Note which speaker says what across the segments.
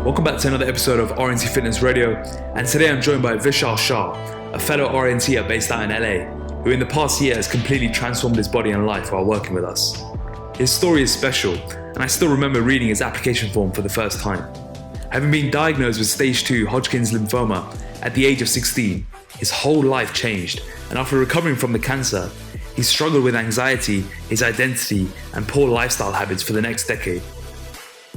Speaker 1: Welcome back to another episode of RNT Fitness Radio, and today I'm joined by Vishal Shah, a fellow RNT'er based out in LA, who in the past year has completely transformed his body and life while working with us. His story is special, and I still remember reading his application form for the first time. Having been diagnosed with stage 2 Hodgkin's lymphoma at the age of 16, his whole life changed, and after recovering from the cancer, he struggled with anxiety, his identity, and poor lifestyle habits for the next decade.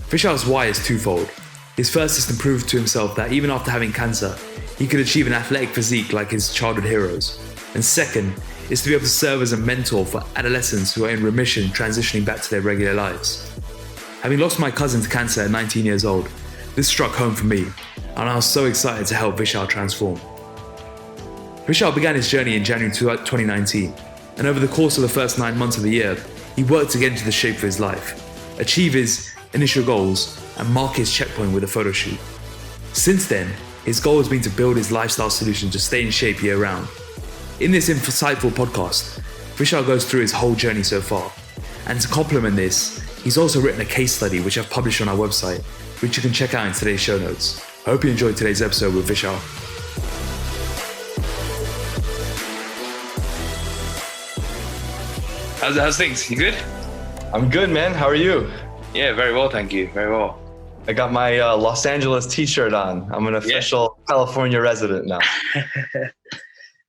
Speaker 1: Vishal's why is twofold. His first is to prove to himself that even after having cancer, he could achieve an athletic physique like his childhood heroes. And second is to be able to serve as a mentor for adolescents who are in remission transitioning back to their regular lives. Having lost my cousin to cancer at 19 years old, this struck home for me, and I was so excited to help Vishal transform. Vishal began his journey in January 2019, and over the course of the first 9 months of the year, he worked to get into the shape for his life, achieve his initial goals, and mark his checkpoint with a photo shoot. Since then, his goal has been to build his lifestyle solution to stay in shape year round. In this insightful podcast, Vishal goes through his whole journey so far. And to complement this, he's also written a case study which I've published on our website, which you can check out in today's show notes. I hope you enjoyed today's episode with Vishal. How's things? You good?
Speaker 2: I'm good, man. How are you?
Speaker 1: Yeah, very well, thank you. Very well.
Speaker 2: I got my Los Angeles t-shirt on. I'm an official California resident now.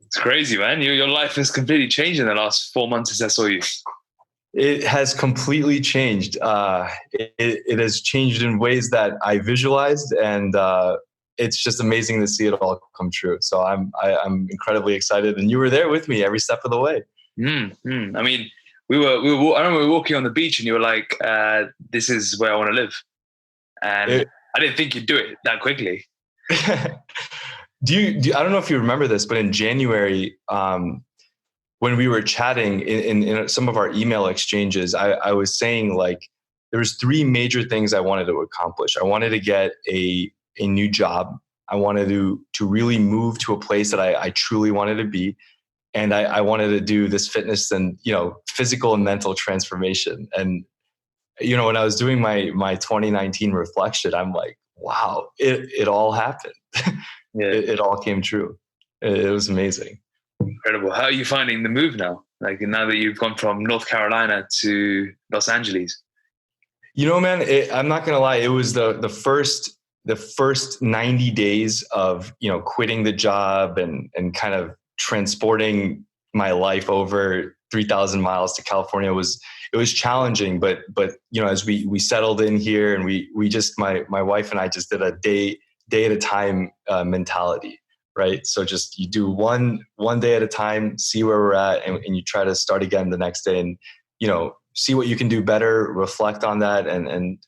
Speaker 1: It's crazy, man. Your life has completely changed in the last 4 months since I saw you.
Speaker 2: It has completely changed. It has changed in ways that I visualized, and it's just amazing to see it all come true. So I'm incredibly excited, and you were there with me every step of the way.
Speaker 1: I mean, I remember we were walking on the beach, and you were like, "This is where I want to live," and I didn't think you'd do it that quickly.
Speaker 2: Do you? I don't know if you remember this, but in January, when we were chatting in some of our email exchanges, I was saying like there was 3 major things I wanted to accomplish. I wanted to get a new job. I wanted to really move to a place that I truly wanted to be. And I wanted to do this fitness and, physical and mental transformation. And, when I was doing my 2019 reflection, I'm like, wow, it all happened.
Speaker 1: Yeah.
Speaker 2: It all came true. It was amazing.
Speaker 1: Incredible. How are you finding the move now? Like now that you've gone from North Carolina to Los Angeles?
Speaker 2: Man, I'm not going to lie. It was the first 90 days of, quitting the job and kind of transporting my life over 3,000 miles to California it was challenging, but as we settled in here and we just my wife and I just did a day at a time mentality, right? So just you do one day at a time, see where we're at, and you try to start again the next day, and see what you can do better, reflect on that, and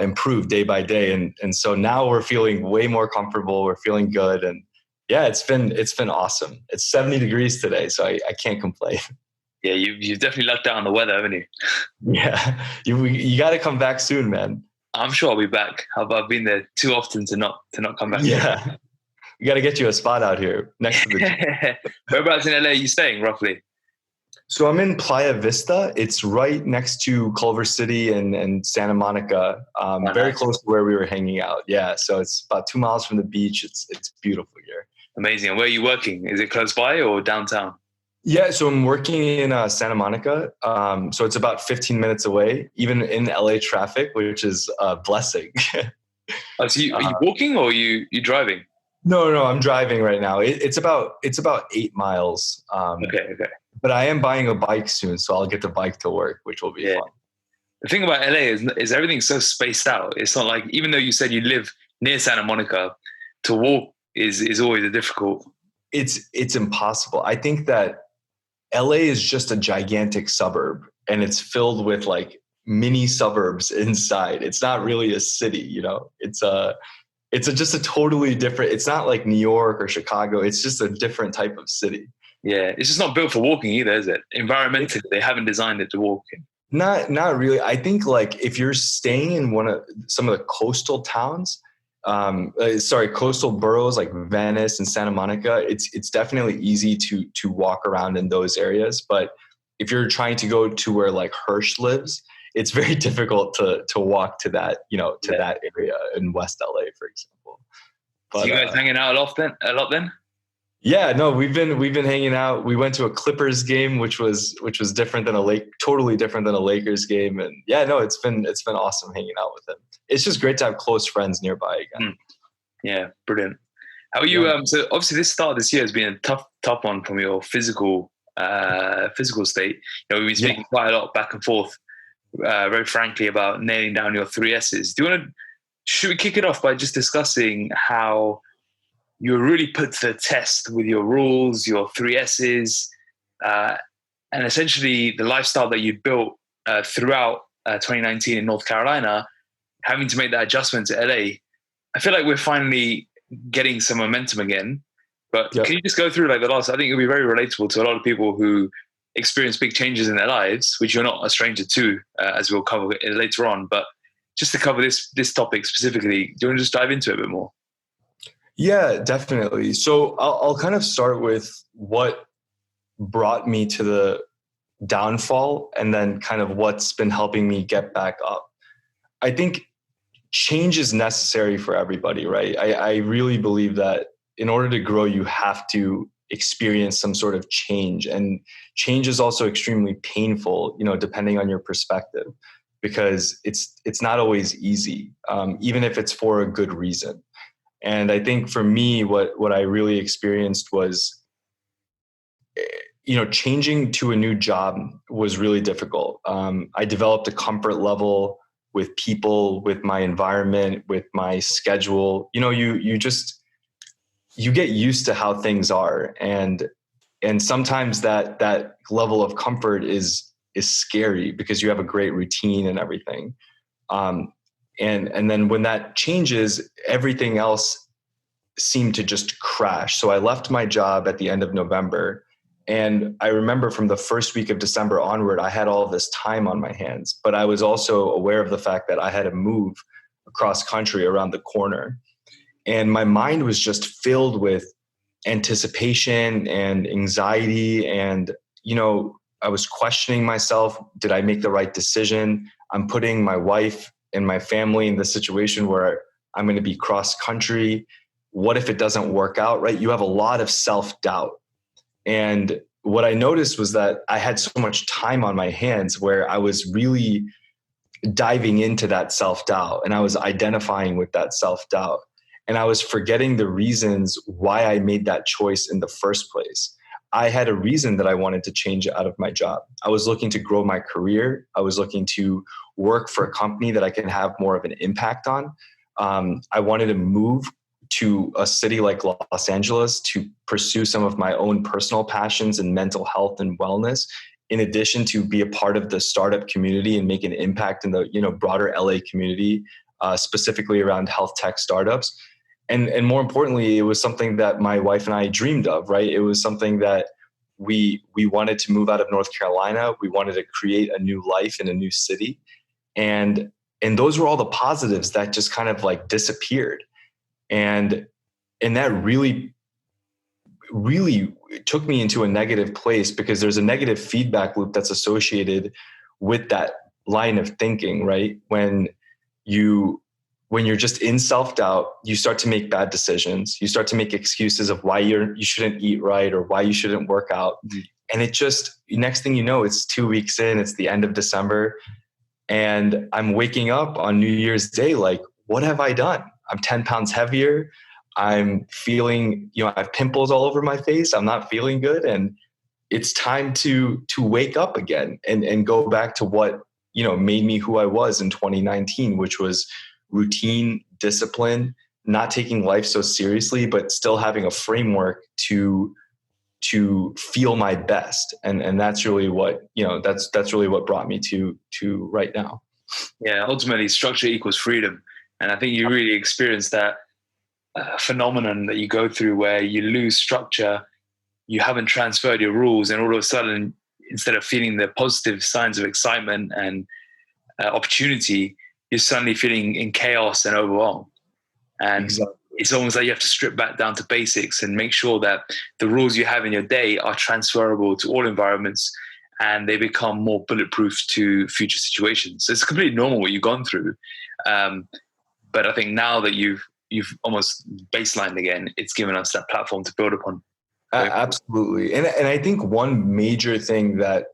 Speaker 2: improve day by day. And so now we're feeling way more comfortable. We're feeling good, and yeah, it's been awesome. It's 70 degrees today, so I can't complain.
Speaker 1: Yeah, you've definitely lucked out on the weather, haven't you?
Speaker 2: Yeah, you got to come back soon, man.
Speaker 1: I'm sure I'll be back. I've been there too often to not come back.
Speaker 2: Yeah, we got to get you a spot out here next to the gym.
Speaker 1: Whereabouts in LA are you staying, roughly?
Speaker 2: So I'm in Playa Vista. It's right next to Culver City and Santa Monica, very close to where we were hanging out. Yeah, so it's about 2 miles from the beach. It's beautiful here.
Speaker 1: Amazing. And where are you working? Is it close by or downtown?
Speaker 2: Yeah, so I'm working in Santa Monica. So it's about 15 minutes away, even in LA traffic, which is a blessing.
Speaker 1: Are you walking or are you driving?
Speaker 2: No, I'm driving right now. It's about 8 miles.
Speaker 1: Okay.
Speaker 2: But I am buying a bike soon, so I'll get the bike to work, which will be fun.
Speaker 1: The thing about LA is everything's so spaced out. It's not like, even though you said you live near Santa Monica, to walk is always a difficult.
Speaker 2: It's impossible. I think that LA is just a gigantic suburb, and it's filled with like mini suburbs inside. It's not really a city, It's just a totally different. It's not like New York or Chicago. It's just a different type of city.
Speaker 1: Yeah, it's just not built for walking either, is it? Environmentally, they haven't designed it to walk in.
Speaker 2: Not really. I think like if you're staying in some of the coastal towns, coastal boroughs like Venice and Santa Monica, it's definitely easy to walk around in those areas. But if you're trying to go to where like Hirsch lives, it's very difficult to walk to that, that area in West LA, for example. But,
Speaker 1: so you guys hanging out a lot then?
Speaker 2: Yeah, no, we've been hanging out. We went to a Clippers game, which was different than totally different than a Lakers game. And yeah, no, it's been awesome hanging out with him. It's just great to have close friends nearby again.
Speaker 1: Yeah, brilliant. How are you? So obviously this start of this year has been a tough one from your physical state. We've been speaking quite a lot back and forth, very frankly, about nailing down your 3 S's. Should we kick it off by just discussing how you were really put to the test with your rules, your 3 S's, and essentially the lifestyle that you built throughout 2019 in North Carolina, having to make that adjustment to LA? I feel like we're finally getting some momentum again, but can you just go through I think it'll be very relatable to a lot of people who experience big changes in their lives, which you're not a stranger to, as we'll cover later on. But just to cover this topic specifically, do you want to just dive into it a bit more?
Speaker 2: Yeah, definitely. So I'll kind of start with what brought me to the downfall and then kind of what's been helping me get back up. I think change is necessary for everybody, right? I really believe that in order to grow, you have to experience some sort of change. And change is also extremely painful, depending on your perspective, because it's not always easy, even if it's for a good reason. And I think for me, what I really experienced was, changing to a new job was really difficult. I developed a comfort level with people, with my environment, with my schedule. You get used to how things are. And sometimes that level of comfort is scary because you have a great routine and everything. And then when that changes, everything else seemed to just crash. So I left my job at the end of November. And I remember from the first week of December onward, I had all of this time on my hands, but I was also aware of the fact that I had to move across country around the corner. And my mind was just filled with anticipation and anxiety. And, I was questioning myself. Did I make the right decision? I'm putting my wife and my family in the situation where I'm going to be cross country. What if it doesn't work out, right? You have a lot of self-doubt. And what I noticed was that I had so much time on my hands where I was really diving into that self-doubt and I was identifying with that self-doubt. And I was forgetting the reasons why I made that choice in the first place. I had a reason that I wanted to change out of my job. I was looking to grow my career. I was looking to work for a company that I can have more of an impact on. I wanted to move to a city like Los Angeles to pursue some of my own personal passions in mental health and wellness, in addition to be a part of the startup community and make an impact in the broader LA community, specifically around health tech startups. And more importantly, it was something that my wife and I dreamed of, right? It was something that we wanted to move out of North Carolina. We wanted to create a new life in a new city. And those were all the positives that just kind of disappeared. And that really took me into a negative place because there's a negative feedback loop that's associated with that line of thinking, right? When you're just in self-doubt, you start to make bad decisions. You start to make excuses of why you shouldn't eat right or why you shouldn't work out. Mm-hmm. And it just, next thing you know, it's 2 weeks in, it's the end of December. And I'm waking up on New Year's Day what have I done? I'm 10 pounds heavier. I'm feeling, I have pimples all over my face. I'm not feeling good. And it's time to wake up again and go back to what, made me who I was in 2019, which was routine, discipline, not taking life so seriously, but still having a framework to feel my best. And that's really what, that's really what brought me to right now.
Speaker 1: Yeah. Ultimately, structure equals freedom. And I think you really experience that phenomenon that you go through where you lose structure, you haven't transferred your rules, and all of a sudden, instead of feeling the positive signs of excitement and opportunity, you're suddenly feeling in chaos and overwhelmed. And It's almost like you have to strip back down to basics and make sure that the rules you have in your day are transferable to all environments. and they become more bulletproof to future situations. So it's completely normal what you've gone through. But I think now that you've almost baselined again, it's given us that platform to build upon.
Speaker 2: Absolutely. And I think one major thing that,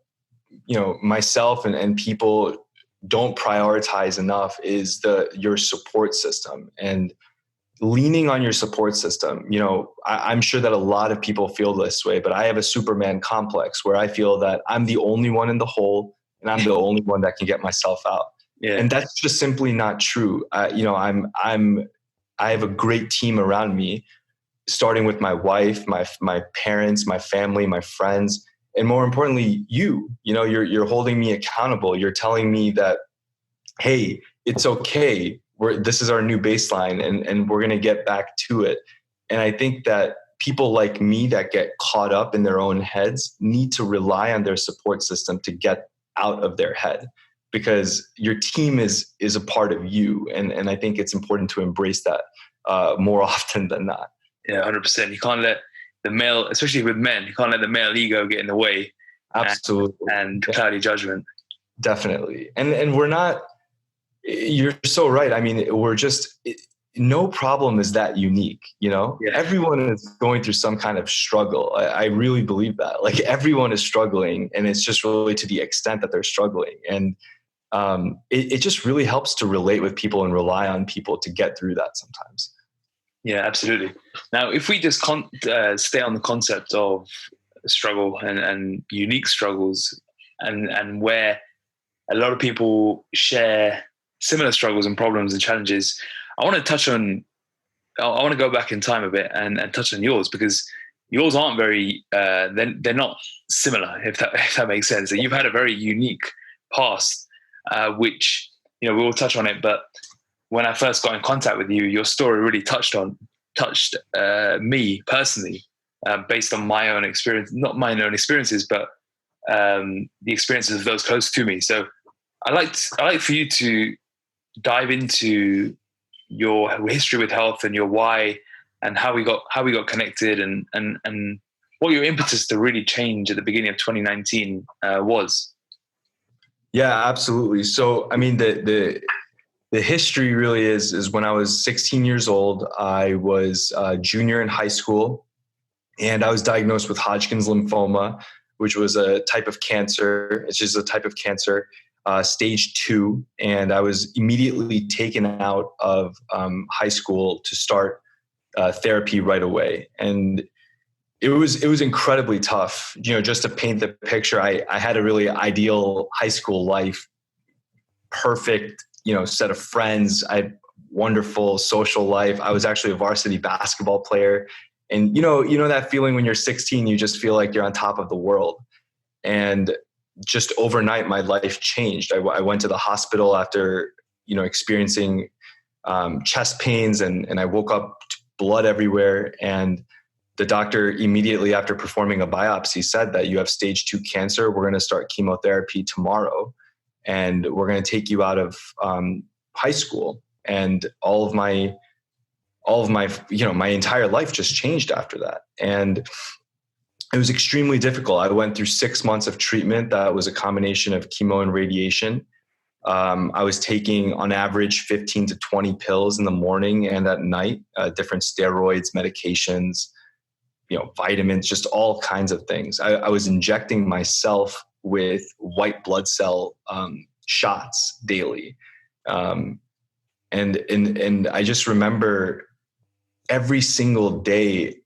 Speaker 2: myself and people don't prioritize enough is your support system, and leaning on your support system. I'm sure that a lot of people feel this way, but I have a Superman complex where I feel that I'm the only one in the hole and I'm the only one that can get myself out.
Speaker 1: Yeah.
Speaker 2: And that's just simply not true. I have a great team around me, starting with my wife, my parents, my family, my friends, and more importantly, you're holding me accountable. You're telling me that, hey, it's okay. This is our new baseline, and we're going to get back to it. And I think that people like me that get caught up in their own heads need to rely on their support system to get out of their head, because your team is a part of you. And I think it's important to embrace that more often than not.
Speaker 1: Yeah, 100%. You can't let the male, especially with men, you can't let the male ego get in the way.
Speaker 2: Absolutely.
Speaker 1: And cloudy judgment.
Speaker 2: Definitely. And we're not, you're so right. I mean, no problem is that unique, Yeah. Everyone is going through some kind of struggle. I really believe that. Like, everyone is struggling, and it's just really to the extent that they're struggling. And it just really helps to relate with people and rely on people to get through that sometimes.
Speaker 1: Yeah, absolutely. Now, if we just stay on the concept of struggle and unique struggles, and where a lot of people share similar struggles and problems and challenges, I want to go back in time a bit and touch on yours, because yours aren't very, they're not similar, if that makes sense. So you've had a very unique past, which, we'll touch on it. But when I first got in contact with you, your story really touched me personally, based on my own experience, not my own experiences, but the experiences of those close to me. So I like for you to dive into your history with health and your why, and how we got connected, and what your impetus to really change at the beginning of 2019 was.
Speaker 2: Yeah, absolutely. So, I mean, the history really is when I was 16 years old, I was a junior in high school, and I was diagnosed with Hodgkin's lymphoma, which was a type of cancer. It's just a type of cancer, stage 2. And I was immediately taken out of high school to start therapy right away. And it was incredibly tough. Just to paint the picture, I had a really ideal high school life, perfect, set of friends. I had wonderful social life. I was actually a varsity basketball player. And that feeling when you're 16, you just feel like you're on top of the world. And just overnight, my life changed. I went to the hospital after, experiencing chest pains, and I woke up to blood everywhere. And the doctor, immediately after performing a biopsy, said that you have stage 2 cancer. We're going to start chemotherapy tomorrow, and we're going to take you out of high school. And all of my, my entire life just changed after that. And it was extremely difficult. I went through 6 months of treatment. That was a combination of chemo and radiation. I was taking on average 15 to 20 pills in the morning and at night, different steroids, medications, vitamins, just all kinds of things. I was injecting myself with white blood cell shots daily. And I just remember every single day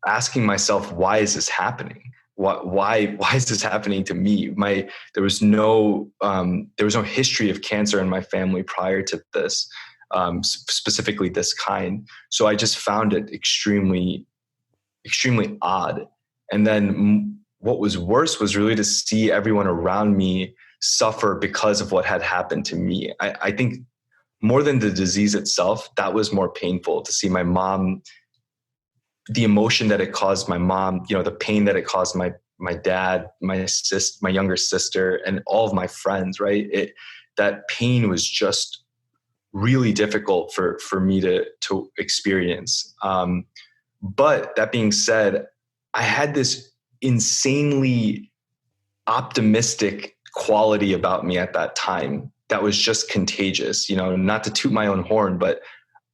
Speaker 2: asking myself, why is this happening? Why is this happening to me? There was no history of cancer in my family prior to this, specifically this kind. So I just found it extremely, extremely odd. And then what was worse was really to see everyone around me suffer because of what had happened to me. I think more than the disease itself, that was more painful to see my mom, the emotion that it caused my mom, the pain that it caused my dad, my younger sister, and all of my friends, right? That pain was just really difficult for me to experience. But that being said, I had this insanely optimistic quality about me at that time that was just contagious, not to toot my own horn, but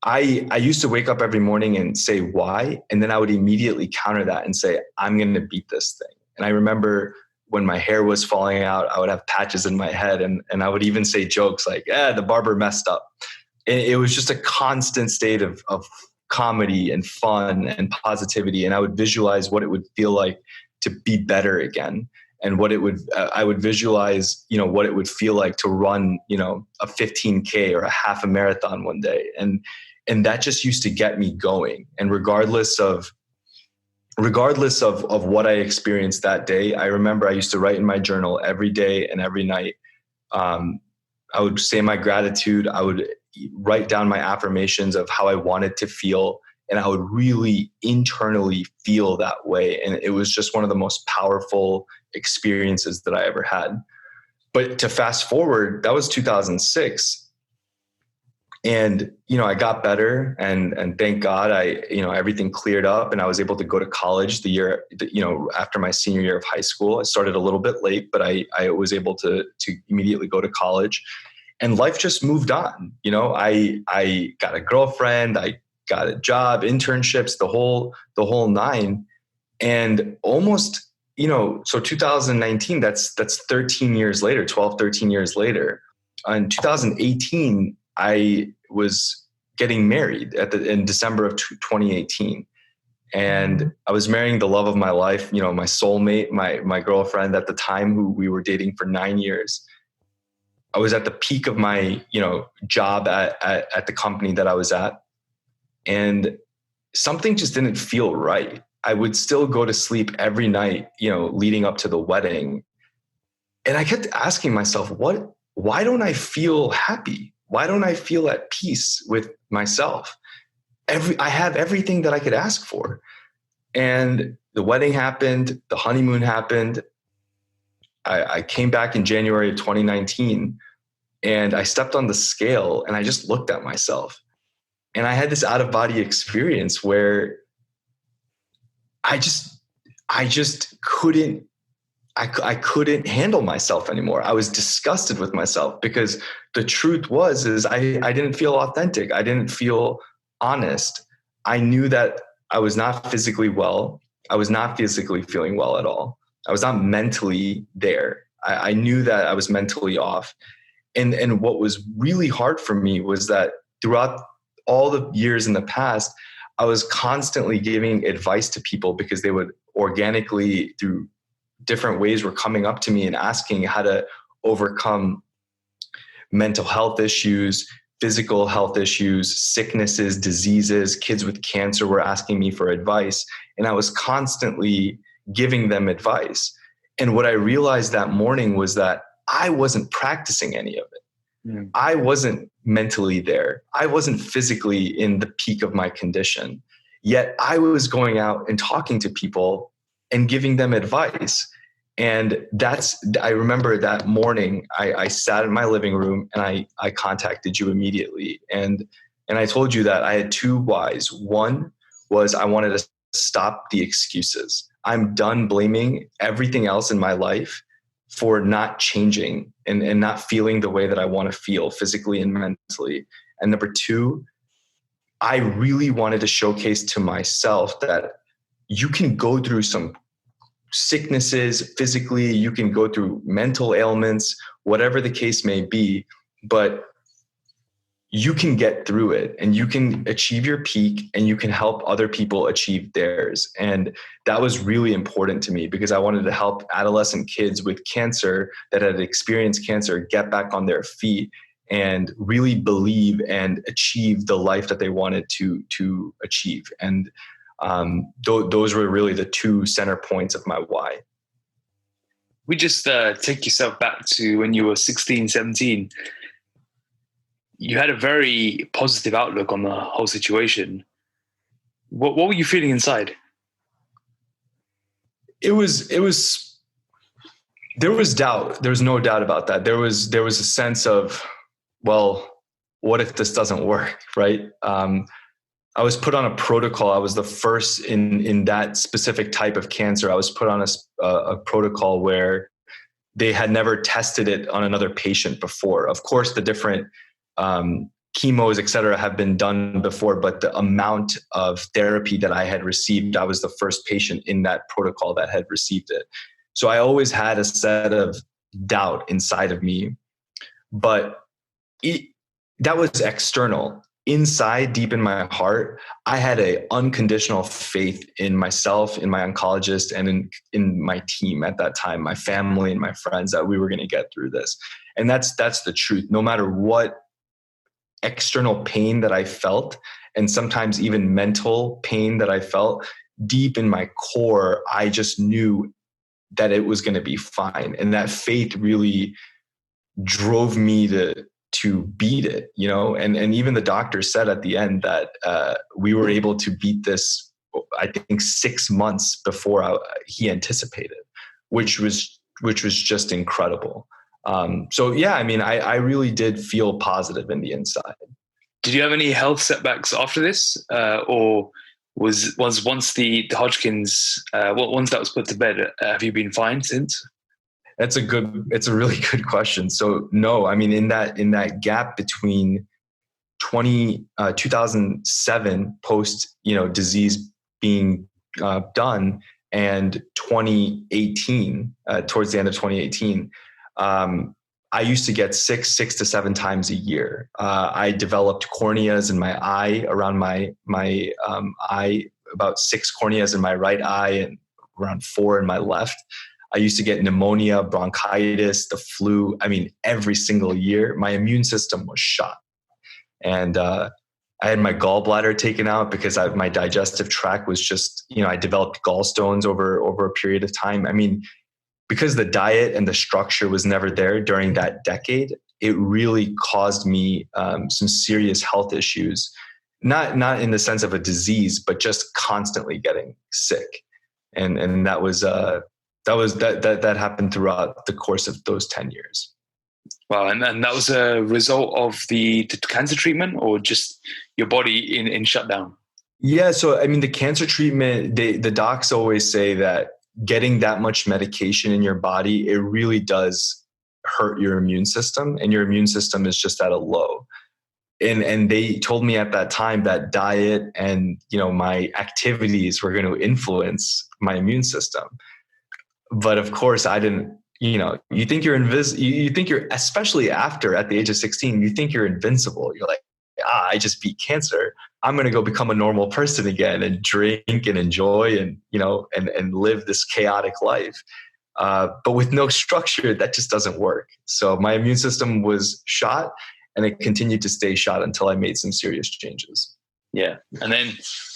Speaker 2: I used to wake up every morning and say, why? And then I would immediately counter that and say, I'm going to beat this thing. And I remember when my hair was falling out, I would have patches in my head, and I would even say jokes like, the barber messed up. And it was just a constant state of comedy and fun and positivity. And I would visualize what it would feel like to be better again. And what I would visualize, what it would feel like to run, a 15K or a half a marathon one day. And that just used to get me going. And regardless of what I experienced that day, I remember I used to write in my journal every day and every night. I would say my gratitude. I would write down my affirmations of how I wanted to feel. And I would really internally feel that way. And it was just one of the most powerful experiences that I ever had. But to fast forward, that was 2006. And, I got better, and thank God everything cleared up, and I was able to go to college the year, after my senior year of high school. I started a little bit late, but I was able to immediately go to college, and life just moved on. I got a girlfriend, I got a job, internships, the whole nine. And almost, so 2019, that's 13 years later, 12, 13 years later. In 2018, I was getting married in December of 2018. And I was marrying the love of my life, my soulmate, my girlfriend at the time, who we were dating for 9 years. I was at the peak of my, job at the company that I was at. And something just didn't feel right. I would still go to sleep every night, leading up to the wedding. And I kept asking myself, why don't I feel happy? Why don't I feel at peace with myself? I have everything that I could ask for. And the wedding happened, the honeymoon happened. I came back in January of 2019, and I stepped on the scale and I just looked at myself. And I had this out of body experience where I just couldn't handle myself anymore. I was disgusted with myself, because the truth is I didn't feel authentic. I didn't feel honest. I knew that I was not physically well. I was not physically feeling well at all. I was not mentally there. I knew that I was mentally off. And what was really hard for me was that throughout all the years in the past, I was constantly giving advice to people, because they would organically, through different ways, were coming up to me and asking how to overcome mental health issues, physical health issues, sicknesses, diseases. Kids with cancer were asking me for advice, and I was constantly giving them advice. And what I realized that morning was that I wasn't practicing any of it. Mm. I wasn't mentally there. I wasn't physically in the peak of my condition. Yet I was going out and talking to people and giving them advice. And I remember that morning, I sat in my living room and I contacted you immediately. And I told you that I had two whys. One was I wanted to stop the excuses. I'm done blaming everything else in my life for not changing and not feeling the way that I want to feel physically and mentally. And number two, I really wanted to showcase to myself that you can go through some sicknesses physically, you can go through mental ailments, whatever the case may be, but you can get through it and you can achieve your peak and you can help other people achieve theirs. And that was really important to me, because I wanted to help adolescent kids with cancer that had experienced cancer get back on their feet and really believe and achieve the life that they wanted to achieve. And those were really the two center points of my why.
Speaker 1: We just take yourself back to when you were 16, 17. You had a very positive outlook on the whole situation. What were you feeling inside?
Speaker 2: There was doubt. There was no doubt about that. There was a sense of, well, what if this doesn't work, right? I was put on a protocol. I was the first in that specific type of cancer. I was put on a protocol where they had never tested it on another patient before. Of course, the different chemos, et cetera, have been done before, but the amount of therapy that I had received, I was the first patient in that protocol that had received it. So I always had a set of doubt inside of me, but that was external. Inside, deep in my heart, I had a unconditional faith in myself, in my oncologist, and in my team at that time, my family and my friends, that we were going to get through this. And that's the truth. No matter what external pain that I felt, and sometimes even mental pain that I felt, deep in my core, I just knew that it was going to be fine. And that faith really drove me to beat it, and even the doctor said at the end that we were able to beat this, I think 6 months before he anticipated, which was just incredible. So yeah, I mean, I really did feel positive in the inside.
Speaker 1: Did you have any health setbacks after this, or was once the Hodgkin's, once that was put to bed, have you been fine since?
Speaker 2: It's a really good question. So no, I mean, in that gap between 2007 post, disease being done, and 2018, towards the end of 2018, I used to get sick 6 to 7 times a year. I developed corneas in my eye, around my eye, about 6 corneas in my right eye and around 4 in my left. I used to get pneumonia, bronchitis, the flu. I mean, every single year, my immune system was shot. And I had my gallbladder taken out because my digestive tract was just, I developed gallstones over a period of time. I mean, because the diet and the structure was never there during that decade, it really caused me some serious health issues. Not in the sense of a disease, but just constantly getting sick. And that was that happened throughout the course of those 10 years.
Speaker 1: Wow. And that was a result of the cancer treatment, or just your body in shutdown?
Speaker 2: Yeah. So, I mean, the cancer treatment, the docs always say that getting that much medication in your body, it really does hurt your immune system, and your immune system is just at a low. And they told me at that time that diet and, my activities were going to influence my immune system. But of course I didn't, you think you're you think you're, especially at the age of 16, you think you're invincible. You're like, I just beat cancer. I'm going to go become a normal person again and drink and enjoy and, and live this chaotic life. But with no structure, that just doesn't work. So my immune system was shot, and it continued to stay shot until I made some serious changes.
Speaker 1: Yeah. And then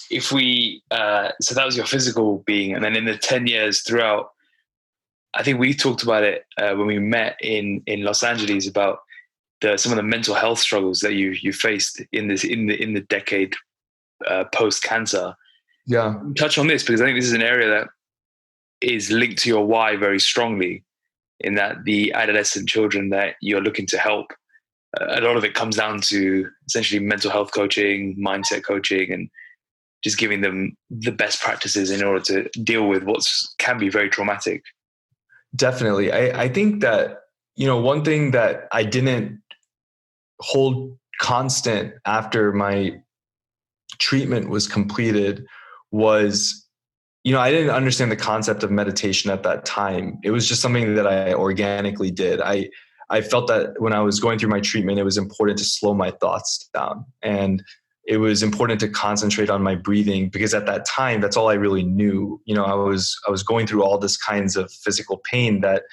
Speaker 1: if we, so that was your physical being. And then in the 10 years throughout, I think we talked about it when we met in Los Angeles, about some of the mental health struggles that you faced in the decade post cancer.
Speaker 2: Yeah.
Speaker 1: Touch on this, because I think this is an area that is linked to your why very strongly, in that the adolescent children that you're looking to help, a lot of it comes down to essentially mental health coaching, mindset coaching, and just giving them the best practices in order to deal with what can be very traumatic.
Speaker 2: Definitely. I think that, one thing that I didn't hold constant after my treatment was completed was, I didn't understand the concept of meditation at that time. It was just something that I organically did. I felt that when I was going through my treatment, it was important to slow my thoughts down. And it was important to concentrate on my breathing, because at that time, that's all I really knew. I was going through all this kinds of physical pain that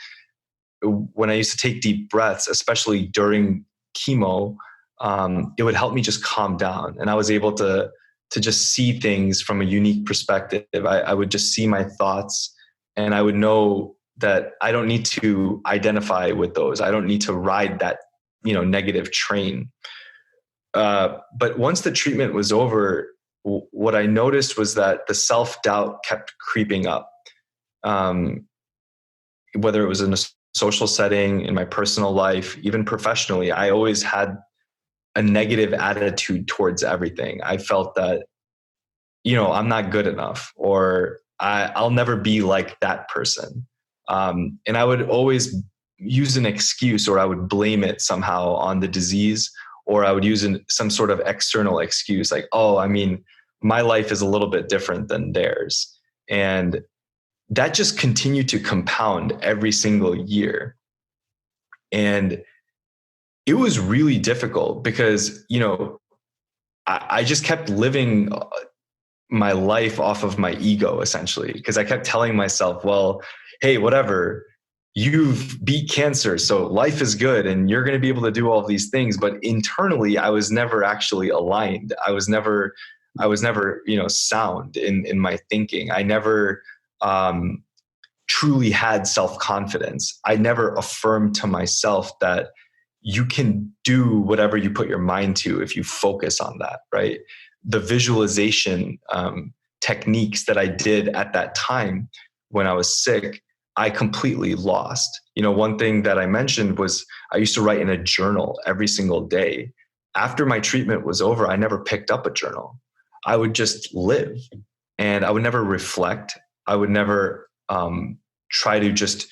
Speaker 2: when I used to take deep breaths, especially during chemo, it would help me just calm down. And I was able to just see things from a unique perspective. I would just see my thoughts, and I would know that I don't need to identify with those. I don't need to ride that, negative train. But once the treatment was over, what I noticed was that the self-doubt kept creeping up. Whether it was in a social setting, in my personal life, even professionally, I always had a negative attitude towards everything. I felt that, I'm not good enough, or I'll never be like that person. And I would always use an excuse, or I would blame it somehow on the disease, or I would use some sort of external excuse like, oh, I mean, my life is a little bit different than theirs. And that just continued to compound every single year. And it was really difficult because, I just kept living my life off of my ego, essentially, because I kept telling myself, well, hey, whatever, you've beat cancer, so life is good and you're going to be able to do all of these things. But internally, I was never actually aligned. I was never, sound in my thinking. I never truly had self-confidence. I never affirmed to myself that you can do whatever you put your mind to if you focus on that, right? The visualization techniques that I did at that time when I was sick, I completely lost. One thing that I mentioned was I used to write in a journal every single day. After my treatment was over, I never picked up a journal. I would just live, and I would never reflect. I would never try to just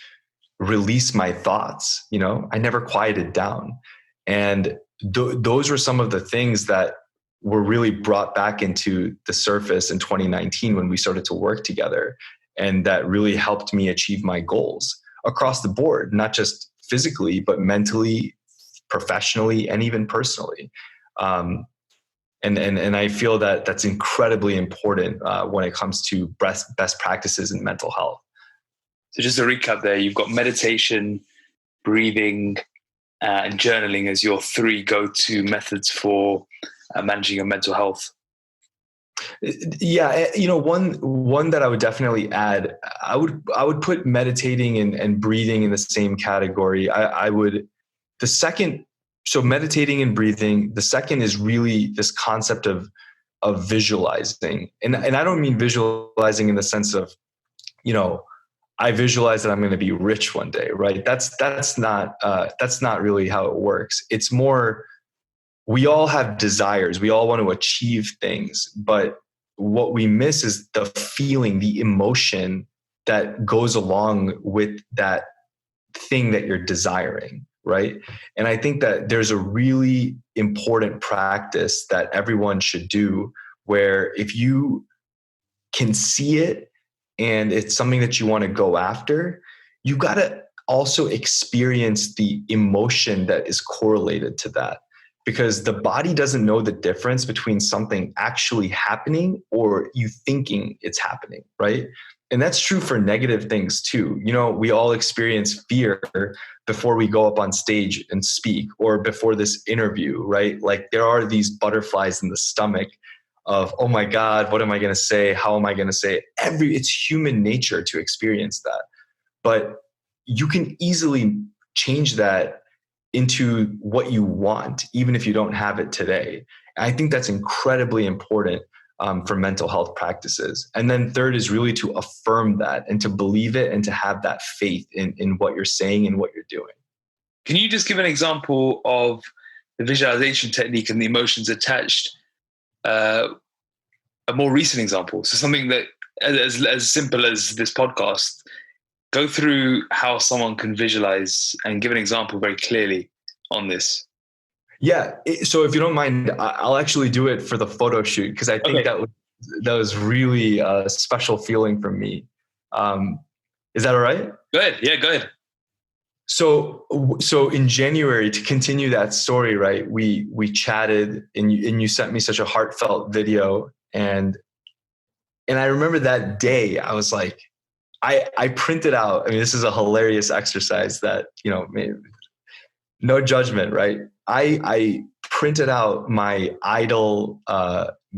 Speaker 2: release my thoughts. I never quieted down. And those were some of the things that were really brought back into the surface in 2019 when we started to work together. And that really helped me achieve my goals across the board, not just physically, but mentally, professionally, and even personally. And I feel that that's incredibly important when it comes to best practices in mental health.
Speaker 1: So just to recap there, you've got meditation, breathing, and journaling as your three go-to methods for managing your mental health.
Speaker 2: Yeah, one that I would definitely add, I would put meditating and breathing in the same category. So meditating and breathing. The second is really this concept of visualizing, and I don't mean visualizing in the sense of, I visualize that I'm going to be rich one day, right? That's not really how it works. It's more, we all have desires. We all want to achieve things, but what we miss is the feeling, the emotion that goes along with that thing that you're desiring, right? And I think that there's a really important practice that everyone should do, where if you can see it and it's something that you want to go after, you got to also experience the emotion that is correlated to that. Because the body doesn't know the difference between something actually happening or you thinking it's happening, right? And that's true for negative things too. We all experience fear before we go up on stage and speak, or before this interview, right? Like, there are these butterflies in the stomach of, oh my God, what am I going to say? How am I going to say it? It's human nature to experience that. But you can easily change that into what you want, even if you don't have it today. And I think that's incredibly important for mental health practices. And then third is really to affirm that and to believe it and to have that faith in what you're saying and what you're doing.
Speaker 1: Can you just give an example of the visualization technique and the emotions attached? A more recent example. So something that as simple as this podcast. Go through how someone can visualize and give an example very clearly on this.
Speaker 2: Yeah. So if you don't mind, I'll actually do it for the photo shoot, because I think that was really a special feeling for me. Is that all right?
Speaker 1: Go ahead. Yeah, go ahead.
Speaker 2: So in January, to continue that story, right? We chatted and you sent me such a heartfelt video, and I remember that day I was like, I printed out, this is a hilarious exercise that, no judgment, right? I printed out my idol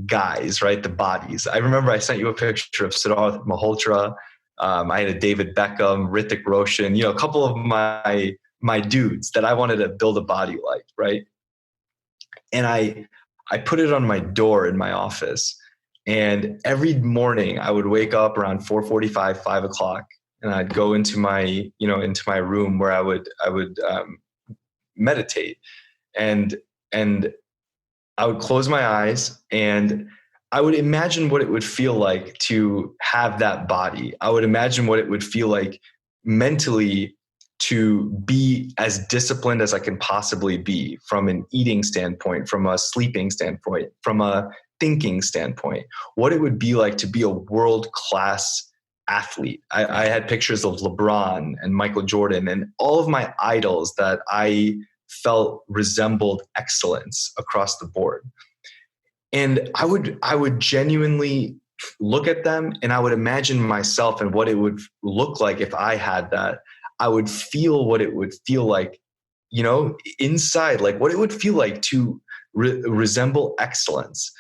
Speaker 2: guys, right? The bodies. I remember I sent you a picture of Siddharth Malhotra. I had a David Beckham, Hrithik Roshan, a couple of my dudes that I wanted to build a body like, right? And I put it on my door in my office. And every morning I would wake up around 4:45, 5 o'clock, and I'd go into my room where I would meditate, and I would close my eyes and I would imagine what it would feel like to have that body. I would imagine what it would feel like mentally to be as disciplined as I can possibly be, from an eating standpoint, from a sleeping standpoint, from a thinking standpoint, what it would be like to be a world-class athlete. I had pictures of LeBron and Michael Jordan and all of my idols that I felt resembled excellence across the board. And I would genuinely look at them, and I would imagine myself and what it would look like if I had that. I would feel what it would feel like, inside, like what it would feel like to resemble excellence.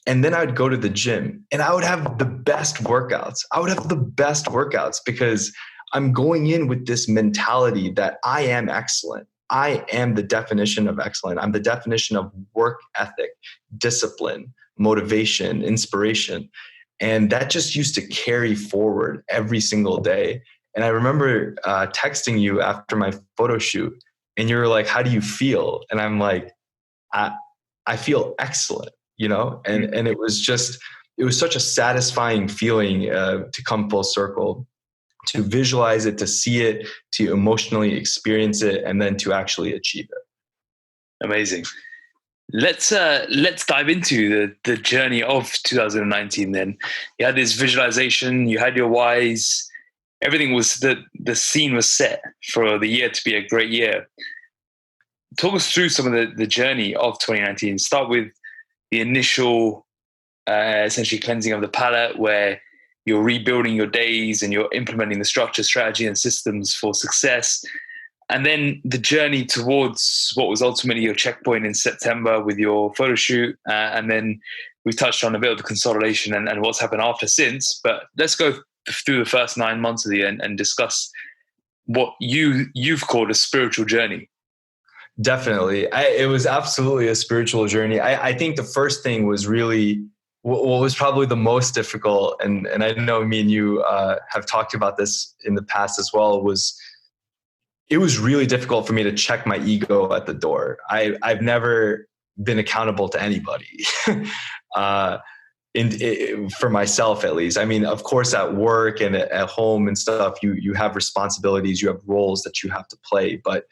Speaker 2: And then I'd go to the gym and I would have the best workouts. Because I'm going in with this mentality that I am excellent. I am the definition of excellent. I'm the definition of work ethic, discipline, motivation, inspiration. And that just used to carry forward every single day. And I remember texting you after my photo shoot, and you were like, how do you feel? And I'm like, I feel excellent, and it was such a satisfying feeling to come full circle, to visualize it, to see it, to emotionally experience it, and then to actually achieve it.
Speaker 1: Amazing. Let's dive into the journey of 2019 then. You had this visualization, you had your whys, everything was, the scene was set for the year to be a great year. Talk us through some of the journey of 2019. Start with the initial essentially cleansing of the palate, where you're rebuilding your days and you're implementing the structure, strategy, and systems for success. And then the journey towards what was ultimately your checkpoint in September with your photo shoot. And then we touched on a bit of the consolidation and what's happened after since. But let's go through the first 9 months of the year and discuss what you've called a spiritual journey.
Speaker 2: Definitely. It was absolutely a spiritual journey. I think the first thing was really what was probably the most difficult. And I know me and you have talked about this in the past as well, it was really difficult for me to check my ego at the door. I've never been accountable to anybody. For myself, at least. I mean, of course, at work and at home and stuff, you have responsibilities, you have roles that you have to play. But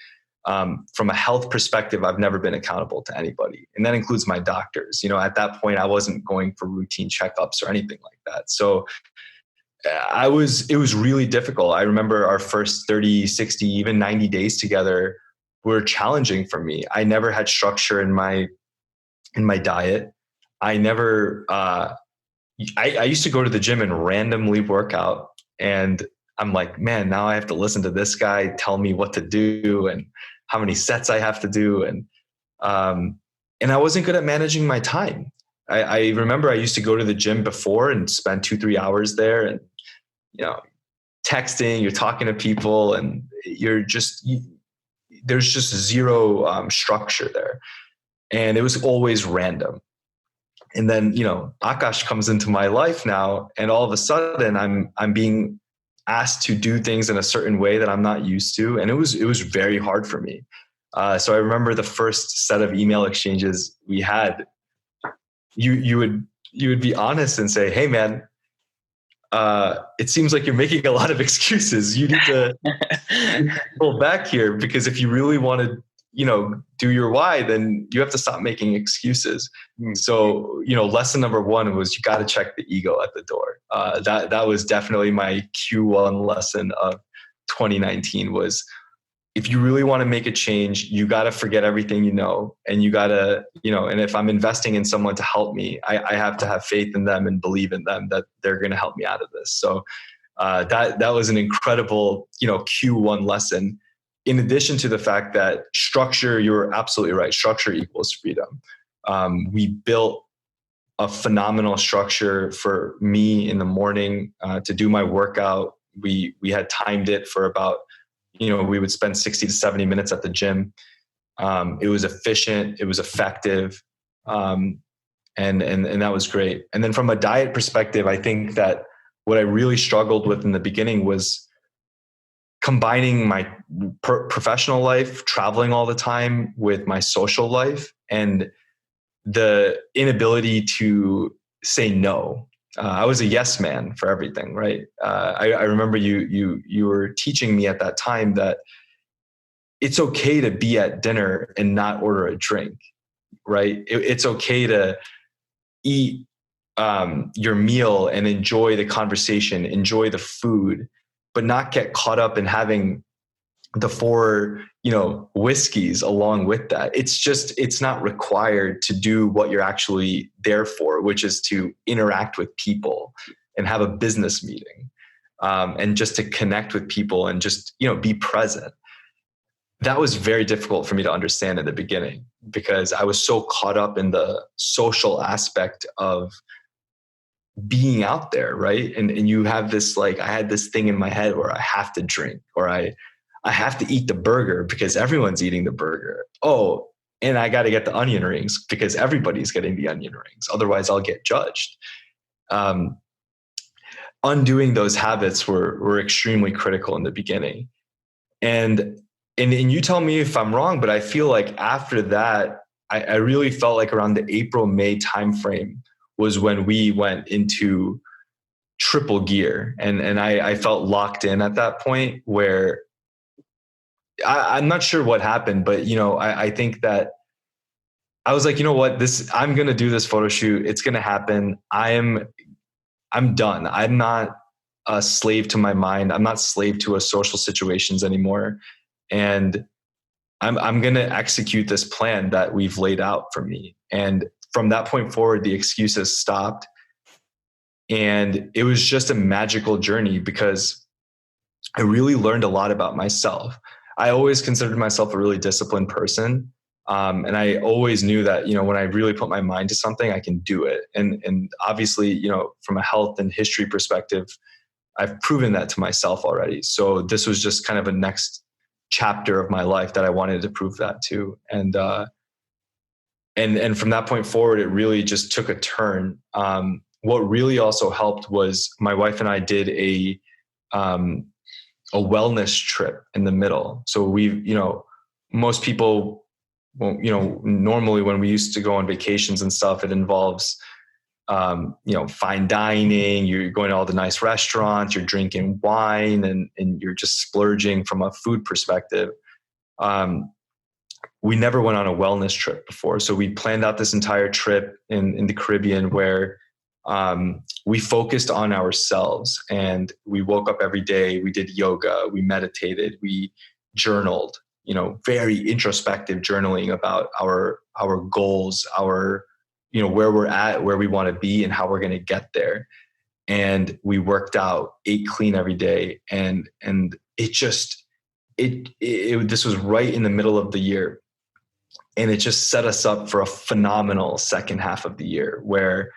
Speaker 2: from a health perspective, I've never been accountable to anybody. And that includes my doctors. At that point, I wasn't going for routine checkups or anything like that. So it was really difficult. I remember our first 30, 60, even 90 days together were challenging for me. I never had structure in my diet. I never, I used to go to the gym and randomly work out, and I'm like, man, now I have to listen to this guy tell me what to do and how many sets I have to do. And I wasn't good at managing my time. I remember I used to go to the gym before and spend 2-3 hours there, and, texting, you're talking to people, and there's just zero structure there. And it was always random. And then, Akash comes into my life now, and all of a sudden I'm being asked to do things in a certain way that I'm not used to. And it was very hard for me. So I remember the first set of email exchanges we had, you would be honest and say, hey man, it seems like you're making a lot of excuses. You need to pull back here, because if you really want to, do your why, then you have to stop making excuses. So, lesson number 1 was you got to check the ego at the door. That was definitely my Q1 lesson of 2019 was, if you really want to make a change, you got to forget everything and you got to, and if I'm investing in someone to help me, I have to have faith in them and believe in them that they're going to help me out of this. So that was an incredible, Q1 lesson. In addition to the fact that structure, you're absolutely right. Structure equals freedom. We built a phenomenal structure for me in the morning to do my workout. We had timed it for about, we would spend 60 to 70 minutes at the gym. It was efficient. It was effective. And that was great. And then from a diet perspective, I think that what I really struggled with in the beginning was combining my professional life, traveling all the time, with my social life, and the inability to say no. I was a yes man for everything, right? I remember you were teaching me at that time that it's okay to be at dinner and not order a drink, right? It's okay to eat your meal and enjoy the conversation, enjoy the food, but not get caught up in having the 4, whiskeys along with that. It's not required to do what you're actually there for, which is to interact with people and have a business meeting, and just to connect with people and just, be present. That was very difficult for me to understand in the beginning because I was so caught up in the social aspect of being out there, right? And you have this, I had this thing in my head where I have to drink, or I have to eat the burger because everyone's eating the burger. Oh, and I got to get the onion rings because everybody's getting the onion rings. Otherwise I'll get judged. Undoing those habits were extremely critical in the beginning. And you tell me if I'm wrong, but I feel like after that, I really felt like around the April, May timeframe was when we went into triple gear. And I felt locked in at that point where I'm not sure what happened, but I think that I was like, you know what, I'm going to do this photo shoot. It's going to happen. I'm done. I'm not a slave to my mind. I'm not slave to a social situations anymore. And I'm going to execute this plan that we've laid out for me. And from that point forward, the excuses stopped. And it was just a magical journey because I really learned a lot about myself. I always considered myself a really disciplined person. And I always knew that, when I really put my mind to something, I can do it. And obviously, from a health and history perspective, I've proven that to myself already. So this was just kind of a next chapter of my life that I wanted to prove that to. And from that point forward, it really just took a turn. What really also helped was my wife and I did a wellness trip in the middle. So most people, normally when we used to go on vacations and stuff, it involves, fine dining, you're going to all the nice restaurants, you're drinking wine and you're just splurging from a food perspective. We never went on a wellness trip before. So we planned out this entire trip in the Caribbean where we focused on ourselves and we woke up every day. We did yoga, we meditated, we journaled, very introspective journaling about our goals, our, where we're at, where we want to be and how we're going to get there. And we worked out, ate clean every day. And this was right in the middle of the year. And it just set us up for a phenomenal second half of the year where,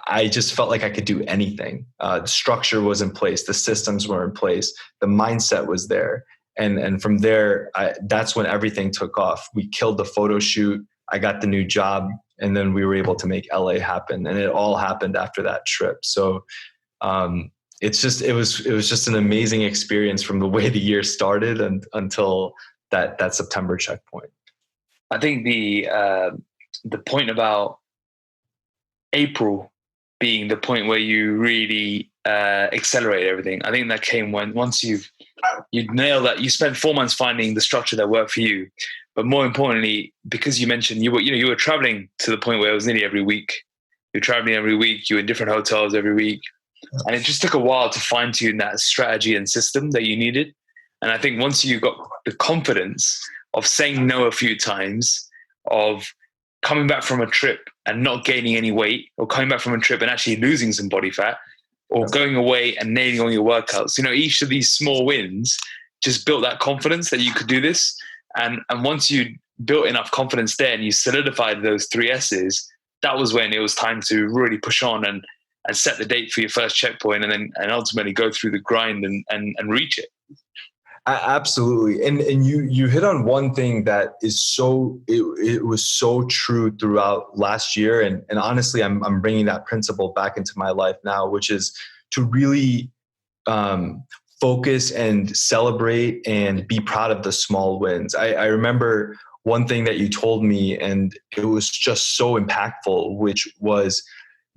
Speaker 2: I just felt like I could do anything. The structure was in place. The systems were in place. The mindset was there. And from there, that's when everything took off. We killed the photo shoot. I got the new job and then we were able to make LA happen. And it all happened after that trip. So, it was just an amazing experience from the way the year started until that September checkpoint.
Speaker 1: I think the point about April being the point where you really accelerate everything. I think that came once you nail that. You spent 4 months finding the structure that worked for you, but more importantly, because you mentioned you were traveling to the point where it was nearly every week. You're traveling every week. You were in different hotels every week, and it just took a while to fine tune that strategy and system that you needed. And I think once you got the confidence of saying no a few times, of coming back from a trip and not gaining any weight, or coming back from a trip and actually losing some body fat, or going away and nailing all your workouts, each of these small wins just built that confidence that you could do this. And once you built enough confidence there and you solidified those 3 S's, that was when it was time to really push on and set the date for your first checkpoint and ultimately go through the grind and reach it.
Speaker 2: Absolutely. And you hit on one thing that is it was so true throughout last year. And honestly, I'm bringing that principle back into my life now, which is to really focus and celebrate and be proud of the small wins. I remember one thing that you told me, and it was just so impactful, which was,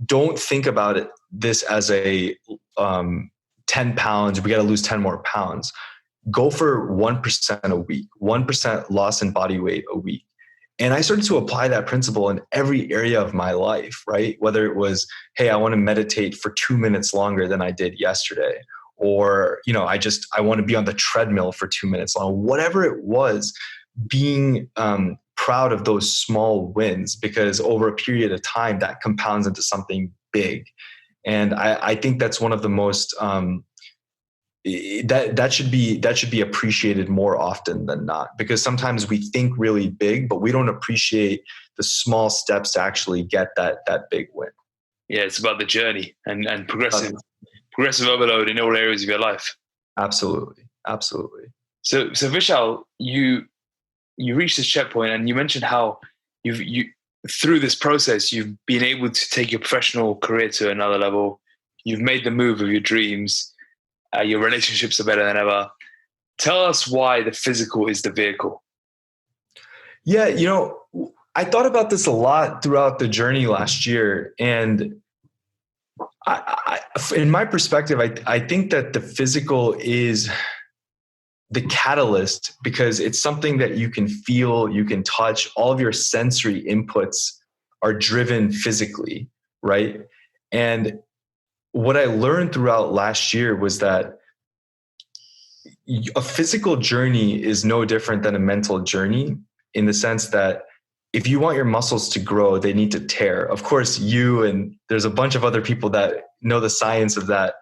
Speaker 2: don't think about this as a 10 pounds, we got to lose 10 more pounds. go for 1% a week, 1% loss in body weight a week. And I started to apply that principle in every area of my life, right? Whether it was, hey, I want to meditate for 2 minutes longer than I did yesterday, or, I want to be on the treadmill for 2 minutes long, whatever it was, being proud of those small wins, because over a period of time that compounds into something big. And I think that's one of the most, that should be appreciated more often than not, because sometimes we think really big, but we don't appreciate the small steps to actually get that big win.
Speaker 1: Yeah, it's about the journey and progressive overload in all areas of your life.
Speaker 2: Absolutely.
Speaker 1: So Vishal, you reached this checkpoint, and you mentioned how you through this process you've been able to take your professional career to another level. You've made the move of your dreams. Your relationships are better than ever. Tell us why the physical is the vehicle.
Speaker 2: Yeah, I thought about this a lot throughout the journey last year. And I in my perspective, I think that the physical is the catalyst, because it's something that you can feel, you can touch. All of your sensory inputs are driven physically, right? And what I learned throughout last year was that a physical journey is no different than a mental journey, in the sense that if you want your muscles to grow, they need to tear. Of course, you and there's a bunch of other people that know the science of that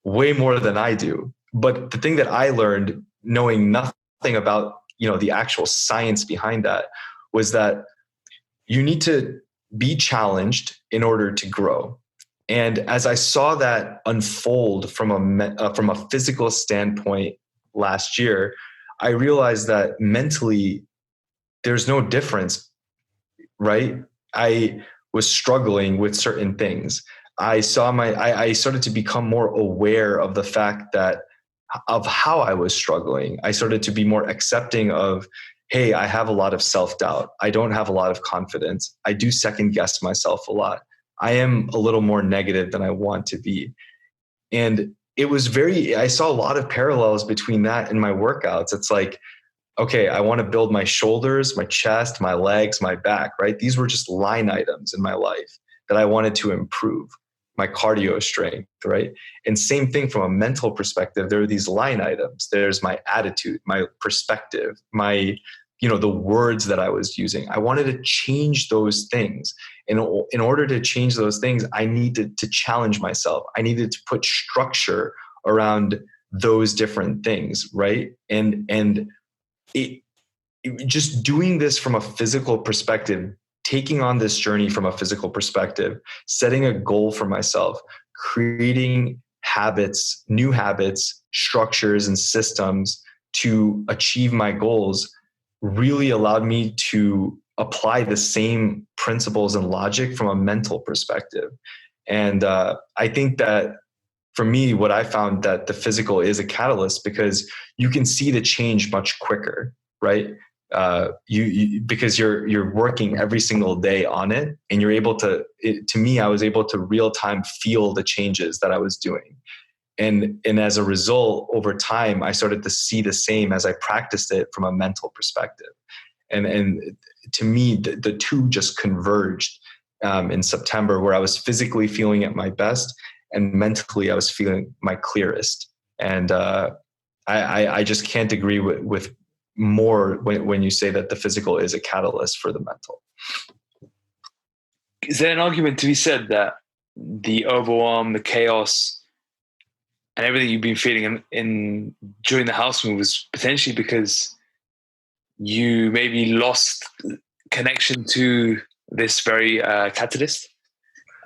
Speaker 2: way more than I do. But the thing that I learned, knowing nothing about, the actual science behind that, was that you need to be challenged in order to grow. And as I saw that unfold from a physical standpoint last year, I realized that mentally there's no difference, right? I was struggling with certain things. I started to become more aware of the fact of how I was struggling. I started to be more accepting of, hey, I have a lot of self-doubt. I don't have a lot of confidence. I do second guess myself a lot. I am a little more negative than I want to be. And I saw a lot of parallels between that and my workouts. It's like, okay, I want to build my shoulders, my chest, my legs, my back, right? These were just line items in my life that I wanted to improve. My cardio strength, right? And same thing from a mental perspective. There are these line items. There's my attitude, my perspective, the words that I was using. I wanted to change those things. And in order to change those things, I needed to challenge myself. I needed to put structure around those different things, right? And just doing this from a physical perspective, taking on this journey from a physical perspective, setting a goal for myself, creating habits, new habits, structures, and systems to achieve my goals really allowed me to apply the same principles and logic from a mental perspective. And I think that for me, what I found that the physical is a catalyst, because you can see the change much quicker, right? Because you're working every single day on it, and you're able to me, I was able to real time feel the changes that I was doing. And as a result, over time, I started to see the same as I practiced it from a mental perspective. And to me, the two just converged in September, where I was physically feeling at my best and mentally I was feeling my clearest. And I just can't agree with more when you say that the physical is a catalyst for the mental.
Speaker 1: Is there an argument to be said that the overwhelm, the chaos, and everything you've been feeling in during the house move was potentially because you maybe lost connection to this very catalyst,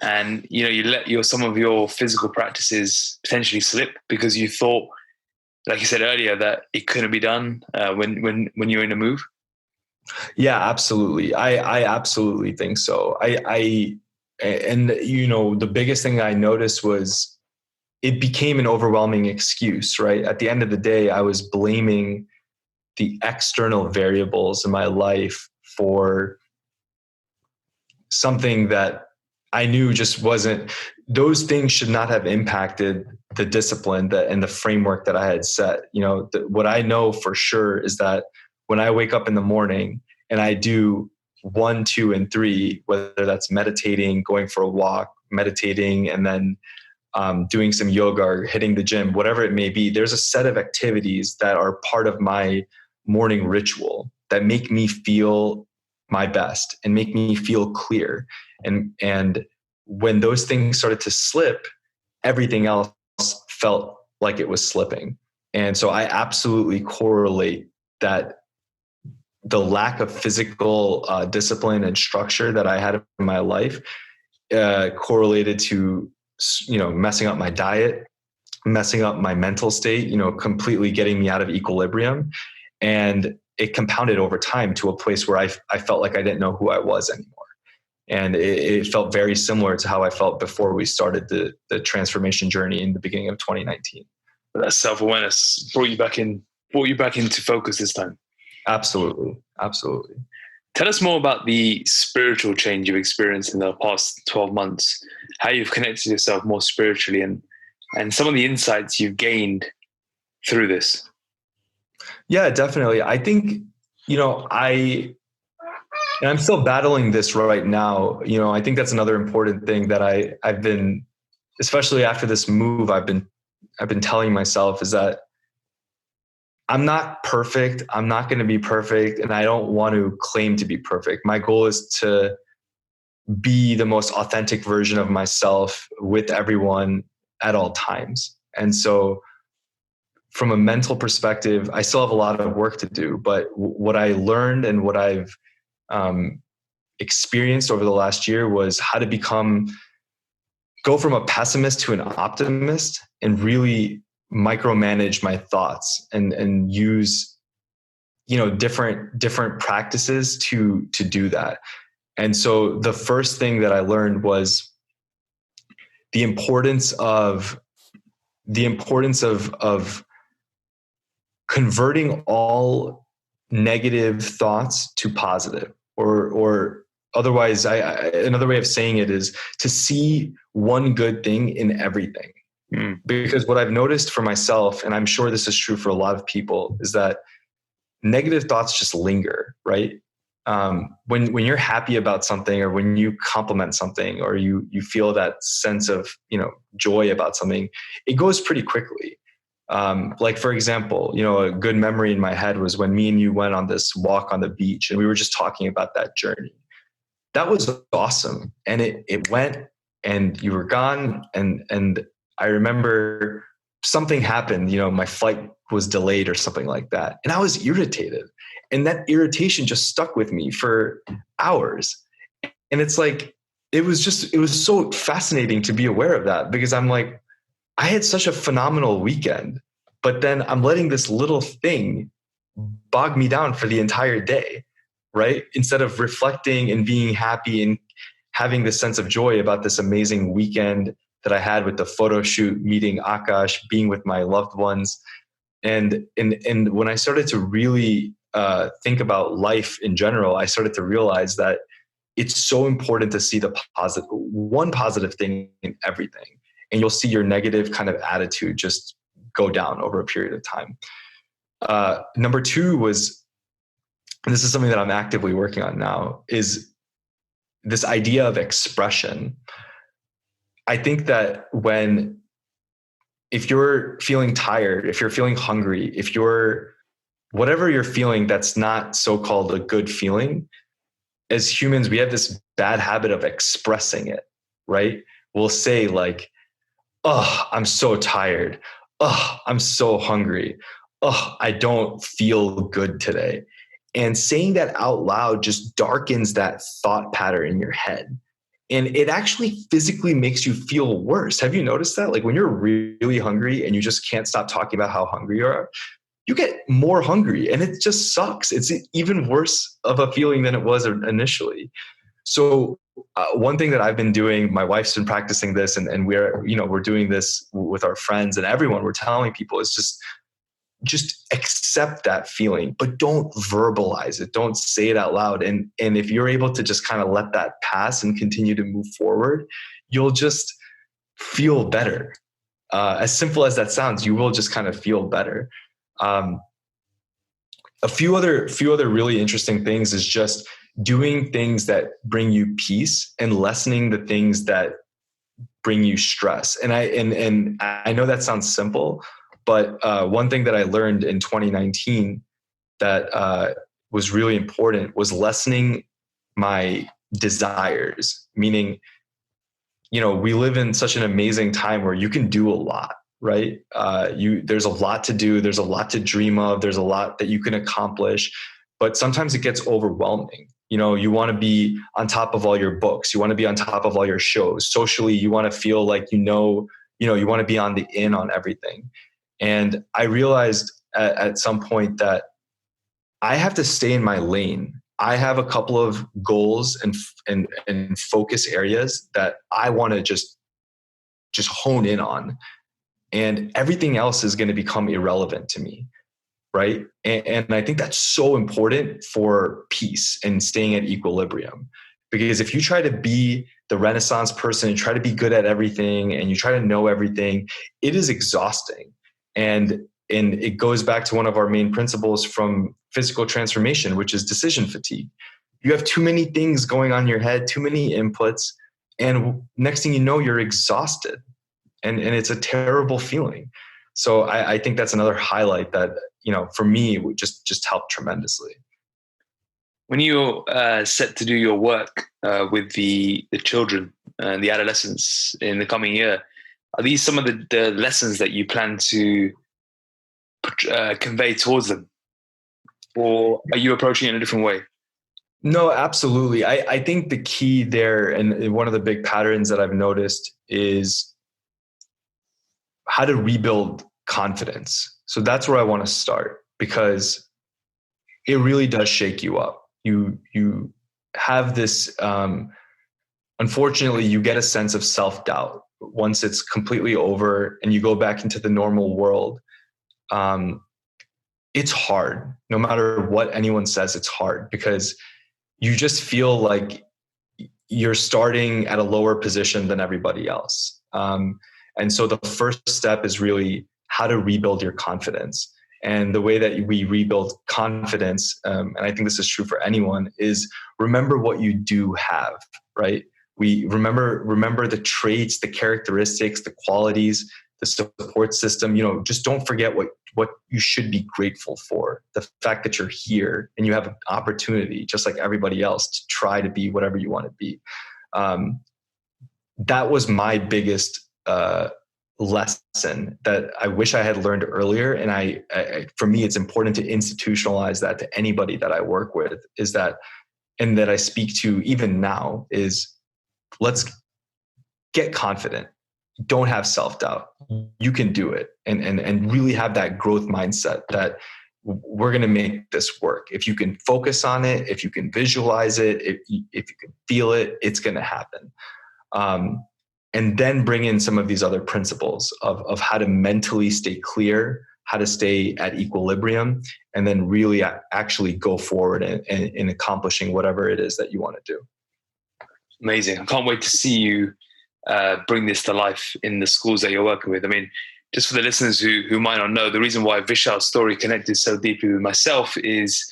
Speaker 1: and you let some of your physical practices potentially slip because you thought, like you said earlier, that it couldn't be done when you're in a move?
Speaker 2: Yeah, absolutely. I absolutely think so. The biggest thing I noticed was it became an overwhelming excuse, right? At the end of the day, I was blaming the external variables in my life for something that I knew just wasn't, those things should not have impacted the discipline and the framework that I had set. What I know for sure is that when I wake up in the morning and I do 1, 2, and 3, whether that's meditating, going for a walk, meditating, and then doing some yoga or hitting the gym, whatever it may be, there's a set of activities that are part of my morning ritual that make me feel my best and make me feel clear. And when those things started to slip, everything else felt like it was slipping. And so I absolutely correlate that the lack of physical discipline and structure that I had in my life correlated to, messing up my diet, messing up my mental state, completely getting me out of equilibrium. And it compounded over time to a place where I felt like I didn't know who I was anymore. And it felt very similar to how I felt before we started the transformation journey in the beginning of 2019.
Speaker 1: But that self-awareness brought you back into focus this time.
Speaker 2: Absolutely.
Speaker 1: Tell us more about the spiritual change you've experienced in the past 12 months, how you've connected yourself more spiritually, and some of the insights you've gained through this.
Speaker 2: Yeah, definitely. I think, I'm still battling this right now. I think that's another important thing that I've been, especially after this move, I've been telling myself is that I'm not perfect. I'm not going to be perfect. And I don't want to claim to be perfect. My goal is to be the most authentic version of myself with everyone at all times. And so from a mental perspective, I still have a lot of work to do, but what I learned and what I've experienced over the last year was how to go from a pessimist to an optimist and really micromanage my thoughts and use, different practices to do that. And so the first thing that I learned was the importance of converting all negative thoughts to positive, or otherwise, another way of saying it is to see one good thing in everything. Because what I've noticed for myself, and I'm sure this is true for a lot of people, is that negative thoughts just linger, right? When you're happy about something, or when you compliment something, or you feel that sense of, joy about something, it goes pretty quickly. Like for example, a good memory in my head was when me and you went on this walk on the beach and we were just talking about that journey. That was awesome. And it went and you were gone. And I remember something happened, my flight was delayed or something like that. And I was irritated. And that irritation just stuck with me for hours. And it's like, it was so fascinating to be aware of that, because I'm like, I had such a phenomenal weekend, but then I'm letting this little thing bog me down for the entire day, right? Instead of reflecting and being happy and having this sense of joy about this amazing weekend that I had with the photo shoot, meeting Akash, being with my loved ones. And when I started to really think about life in general, I started to realize that it's so important to see the one positive thing in everything. And you'll see your negative kind of attitude just go down over a period of time. Number 2 was, and this is something that I'm actively working on now, is this idea of expression. I think that if you're feeling tired, if you're feeling hungry, whatever you're feeling that's not so-called a good feeling, as humans, we have this bad habit of expressing it, right? We'll say like, oh, I'm so tired. Oh, I'm so hungry. Oh, I don't feel good today. And saying that out loud just darkens that thought pattern in your head. And it actually physically makes you feel worse. Have you noticed that? Like when you're really hungry and you just can't stop talking about how hungry you are, you get more hungry and it just sucks. It's even worse of a feeling than it was initially. So one thing that I've been doing, my wife's been practicing this, and we're doing this with our friends and everyone. We're telling people is just just accept that feeling, but don't verbalize it. Don't say it out loud. And if you're able to just kind of let that pass and continue to move forward, you'll just feel better. As simple as that sounds, you will just kind of feel better. A few other really interesting things is just doing things that bring you peace and lessening the things that bring you stress. And I know that sounds simple, but one thing that I learned in 2019 that was really important was lessening my desires. Meaning, we live in such an amazing time where you can do a lot, right? There's a lot to do. There's a lot to dream of. There's a lot that you can accomplish, but sometimes it gets overwhelming. You want to be on top of all your books. You want to be on top of all your shows. Socially, you want to feel like, you want to be on the in on everything. And I realized at some point that I have to stay in my lane. I have a couple of goals and focus areas that I want to just hone in on, and everything else is going to become irrelevant to me. Right. And I think that's so important for peace and staying at equilibrium, because if you try to be the Renaissance person and try to be good at everything and you try to know everything, it is exhausting. And it goes back to one of our main principles from physical transformation, which is decision fatigue. You have too many things going on in your head, too many inputs, and next thing you know, you're exhausted. And it's a terrible feeling. So I think that's another highlight that, for me, would just help tremendously.
Speaker 1: When you're set to do your work with the children and the adolescents in the coming year, are these some of the lessons that you plan to convey towards them? Or are you approaching it in a different way?
Speaker 2: No, absolutely. I think the key there, and one of the big patterns that I've noticed, is how to rebuild confidence. So that's where I want to start, because it really does shake you up. You have this, unfortunately, you get a sense of self-doubt once it's completely over and you go back into the normal world. It's hard. No matter what anyone says, it's hard, because you just feel like you're starting at a lower position than everybody else. And so the first step is really how to rebuild your confidence. And the way that we rebuild confidence, and I think this is true for anyone, is remember what you do have, right? We remember the traits, the characteristics, the qualities, the support system. Just don't forget what you should be grateful for. The fact that you're here and you have an opportunity, just like everybody else, to try to be whatever you want to be. That was my biggest lesson that I wish I had learned earlier. And I for me, it's important to institutionalize that to anybody that I work with, is that, and that I speak to even now, is let's get confident. Don't have self-doubt. You can do it, and really have that growth mindset that we're going to make this work. If you can focus on it, if you can visualize it, if you can feel it, it's going to happen. And then bring in some of these other principles of how to mentally stay clear, how to stay at equilibrium, and then really actually go forward in accomplishing whatever it is that you want to do.
Speaker 1: Amazing. I can't wait to see you bring this to life in the schools that you're working with. I mean, just for the listeners who might not know, the reason why Vishal's story connected so deeply with myself is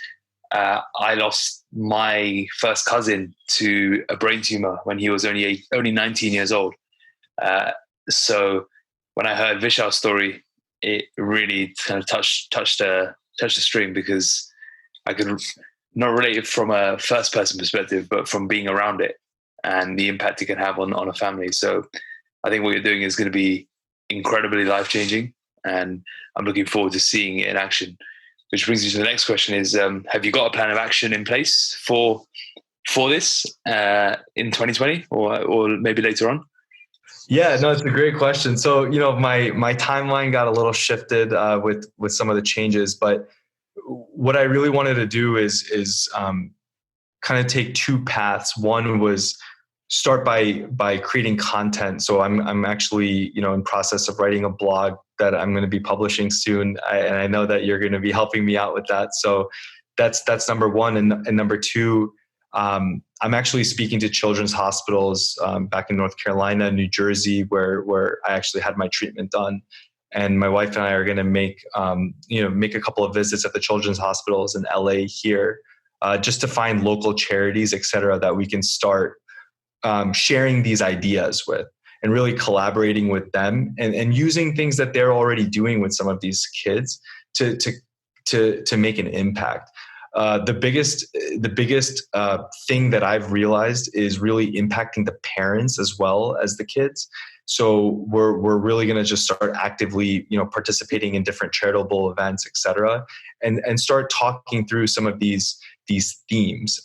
Speaker 1: I lost my first cousin to a brain tumor when he was only 19 years old. So when I heard Vishal's story, it really kind of touched a string, because I could not relate it from a first person perspective, but from being around it and the impact it can have on a family. So I think what you're doing is going to be incredibly life-changing, and I'm looking forward to seeing it in action. Which brings me to the next question: is have you got a plan of action in place for this in 2020 or maybe later on?
Speaker 2: Yeah, no, it's a great question. So, my timeline got a little shifted with some of the changes, but what I really wanted to do is kind of take two paths. One was start by creating content. So I'm actually, in process of writing a blog that I'm going to be publishing soon. And I know that you're going to be helping me out with that. So that's number one. And number two, I'm actually speaking to children's hospitals back in North Carolina, New Jersey, where I actually had my treatment done. And my wife and I are going to make a couple of visits at the children's hospitals in LA here, just to find local charities, et cetera, that we can start sharing these ideas with, and really collaborating with them, and using things that they're already doing with some of these kids to make an impact. The biggest thing that I've realized is really impacting the parents as well as the kids. So we're really going to just start actively, participating in different charitable events, et cetera, and start talking through some of these themes.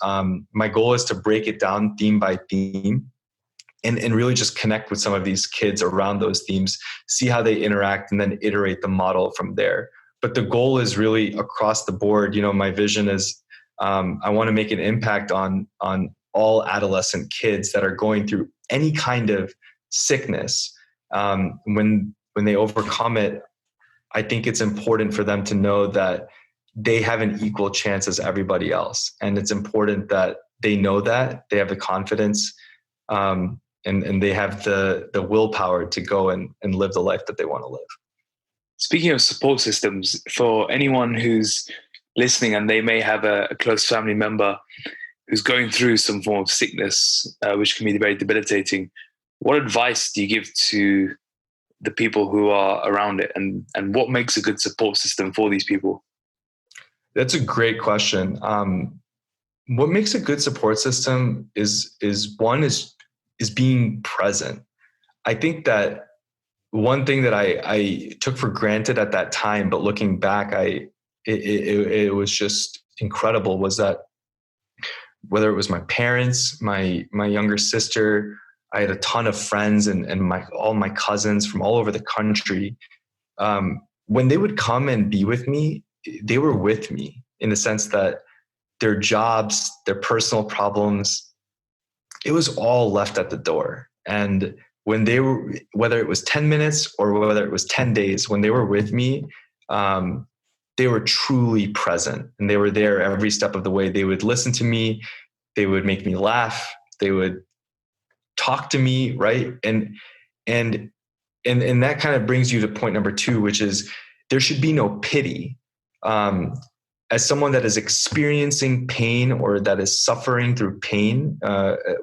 Speaker 2: My goal is to break it down theme by theme, and really just connect with some of these kids around those themes, see how they interact, and then iterate the model from there. But the goal is really across the board. My vision is I want to make an impact on all adolescent kids that are going through any kind of sickness. When they overcome it, I think it's important for them to know that they have an equal chance as everybody else. And it's important that they know that they have the confidence, and they have the willpower to go and live the life that they want to live.
Speaker 1: Speaking of support systems, for anyone who's listening and they may have a close family member who's going through some form of sickness, which can be very debilitating, what advice do you give to the people who are around it, and what makes a good support system for these people?
Speaker 2: That's a great question. What makes a good support system is being present. I think that one thing that I took for granted at that time, but looking back, it was just incredible, was that whether it was my parents, my younger sister, I had a ton of friends and all my cousins from all over the country. When they would come and be with me, they were with me in the sense that their jobs, their personal problems, it was all left at the door. And when they were, whether it was 10 minutes or whether it was 10 days, when they were with me, they were truly present, and they were there every step of the way. They would listen to me. They would make me laugh. They would talk to me. Right. And that kind of brings you to point number two, which is there should be no pity. As someone that is experiencing pain or that is suffering through pain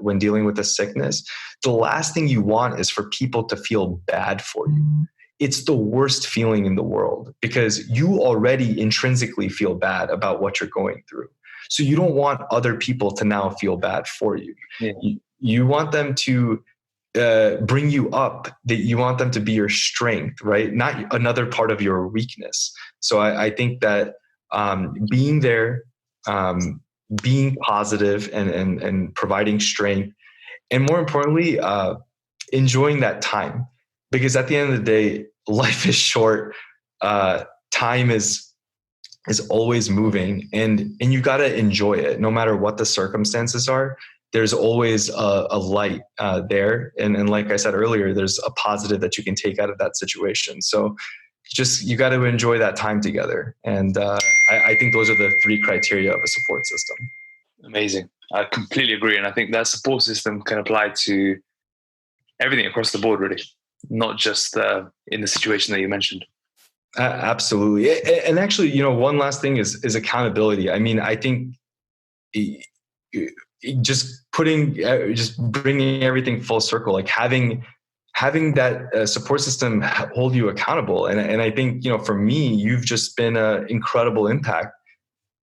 Speaker 2: when dealing with a sickness, the last thing you want is for people to feel bad for you. It's the worst feeling in the world, because you already intrinsically feel bad about what you're going through. So you don't want other people to now feel bad for you. Yeah. You want them to bring you up, that you want them to be your strength, right? Not another part of your weakness. So I think that being there, being positive and providing strength, and more importantly, enjoying that time, because at the end of the day, life is short. Time is always moving, and you got to enjoy it no matter what the circumstances are. There's always a light there. And like I said earlier, there's a positive that you can take out of that situation. So just, you got to enjoy that time together. And I think those are the three criteria of a support system.
Speaker 1: Amazing. I completely agree. And I think that support system can apply to everything across the board, really, not just in the situation that you mentioned.
Speaker 2: Absolutely. And actually, one last thing is accountability. I mean, I think just bringing everything full circle, like having that support system hold you accountable. And I think, for me, you've just been an incredible impact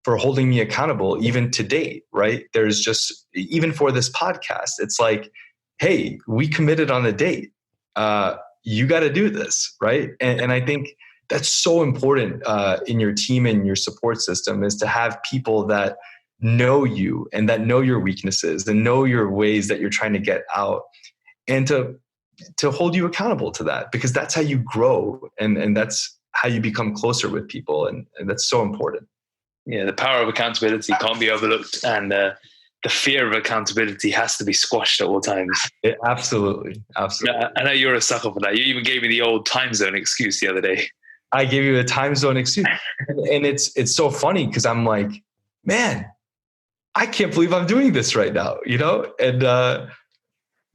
Speaker 2: for holding me accountable even to date, right? There's just, even for this podcast, it's like, hey, we committed on a date. You got to do this, right? And I think that's so important in your team and your support system, is to have people that know you and that know your weaknesses and know your ways that you're trying to get out, and to hold you accountable to that, because that's how you grow, and that's how you become closer with people. And that's so important.
Speaker 1: Yeah. The power of accountability can't be overlooked. And the fear of accountability has to be squashed at all times.
Speaker 2: Absolutely.
Speaker 1: I know you're a sucker for that. You even gave me the old time zone excuse the other day.
Speaker 2: I gave you a time zone excuse. And it's so funny because I'm like, man, I can't believe I'm doing this right now, And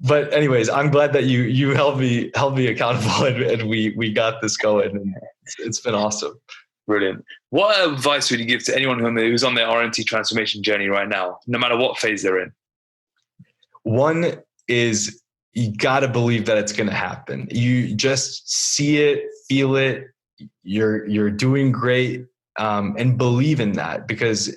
Speaker 2: but anyways, I'm glad that you held me accountable and we got this going, and it's been awesome.
Speaker 1: Brilliant. What advice would you give to anyone who's on their RNT transformation journey right now, no matter what phase they're in?
Speaker 2: One is you got to believe that it's going to happen. You just see it, feel it. You're doing great, and believe in that, because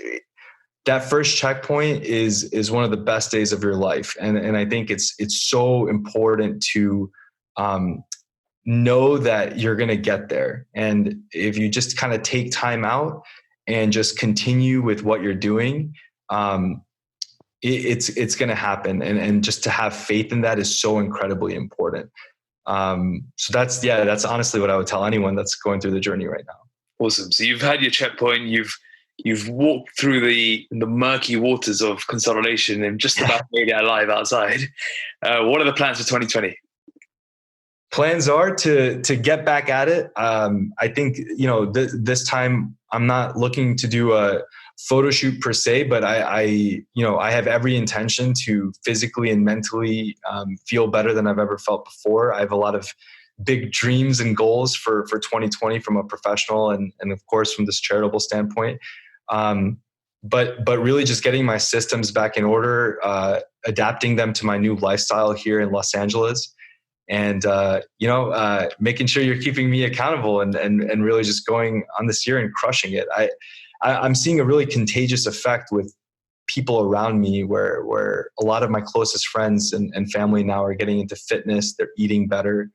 Speaker 2: that first checkpoint is one of the best days of your life. And I think it's so important to know that you're going to get there. And if you just kind of take time out and just continue with what you're doing, it's going to happen. And just to have faith in that is so incredibly important. So that's honestly what I would tell anyone that's going through the journey right now.
Speaker 1: Awesome. So you've had your checkpoint, you've walked through the murky waters of consolidation and just about made it alive outside. What are the plans for 2020?
Speaker 2: Plans are to get back at it. I think, this time I'm not looking to do a photo shoot per se, but I have every intention to physically and mentally feel better than I've ever felt before. I have a lot of big dreams and goals for 2020 from a professional and of course from this charitable standpoint. But really just getting my systems back in order, adapting them to my new lifestyle here in Los Angeles, and making sure you're keeping me accountable and really just going on this year and crushing it. I'm seeing a really contagious effect with people around me where a lot of my closest friends and family now are getting into fitness, they're eating better.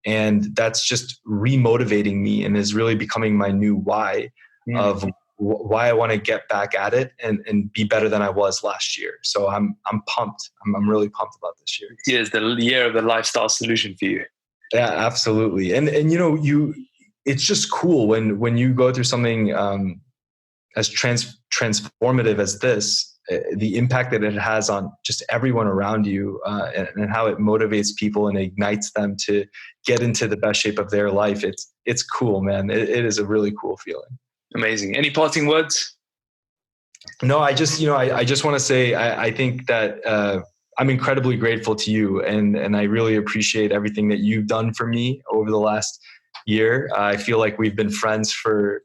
Speaker 2: And that's just remotivating me and is really becoming my new why of why I want to get back at it and be better than I was last year. So I'm pumped. I'm really pumped about this year.
Speaker 1: It's the year of the lifestyle solution for you.
Speaker 2: Yeah, absolutely. And it's just cool when you go through something as transformative as this, the impact that it has on just everyone around you, and how it motivates people and ignites them to get into the best shape of their life. It's cool, man. It is a really cool feeling.
Speaker 1: Amazing. Any parting words?
Speaker 2: No, I just want to say, I think that, I'm incredibly grateful to you and I really appreciate everything that you've done for me over the last year. I feel like we've been friends for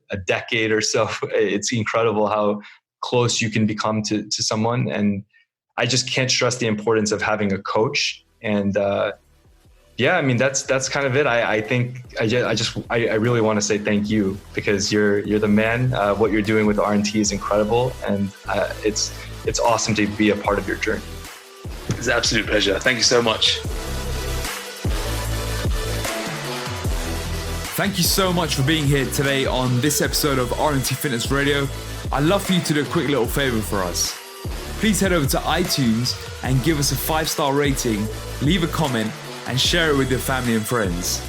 Speaker 2: a decade or so. It's incredible how close you can become to someone. And I just can't stress the importance of having a coach. And, that's kind of it. I think I really want to say thank you, because you're the man. What you're doing with RNT is incredible, and it's awesome to be a part of your journey.
Speaker 1: It's an absolute pleasure. Thank you so much. Thank you so much for being here today on this episode of RNT Fitness Radio. I'd love for you to do a quick little favor for us. Please head over to iTunes and give us a 5-star rating, leave a comment, and share it with your family and friends.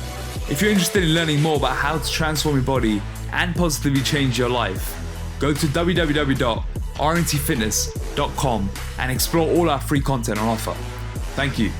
Speaker 1: If you're interested in learning more about how to transform your body and positively change your life, go to www.rntfitness.com and explore all our free content on offer. Thank you.